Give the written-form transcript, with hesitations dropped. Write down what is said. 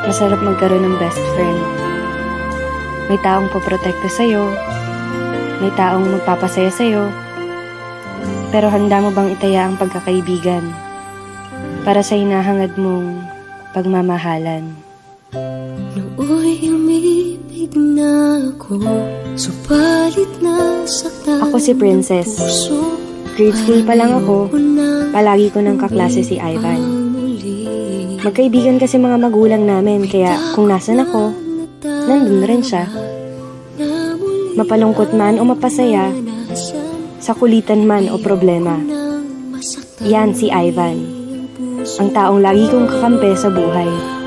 Masarap magkaroon ng best friend. May taong poprotekta sa'yo, may taong magpapasaya sa'yo, pero handa mo bang itaya ang pagkakaibigan para sa hinahangad mong pagmamahalan? Nooy umibig na ako, subalit nasaktan. Ako si Princess. Grade school pa lang ako, palagi ko ng kaklase si Ivan. Magkaibigan kasi mga magulang namin, kaya kung nasan ako, nandun rin siya. Mapalungkot man o mapasaya, sa kulitan man o problema. Yan si Ivan, ang taong lagi kong kakampi sa buhay.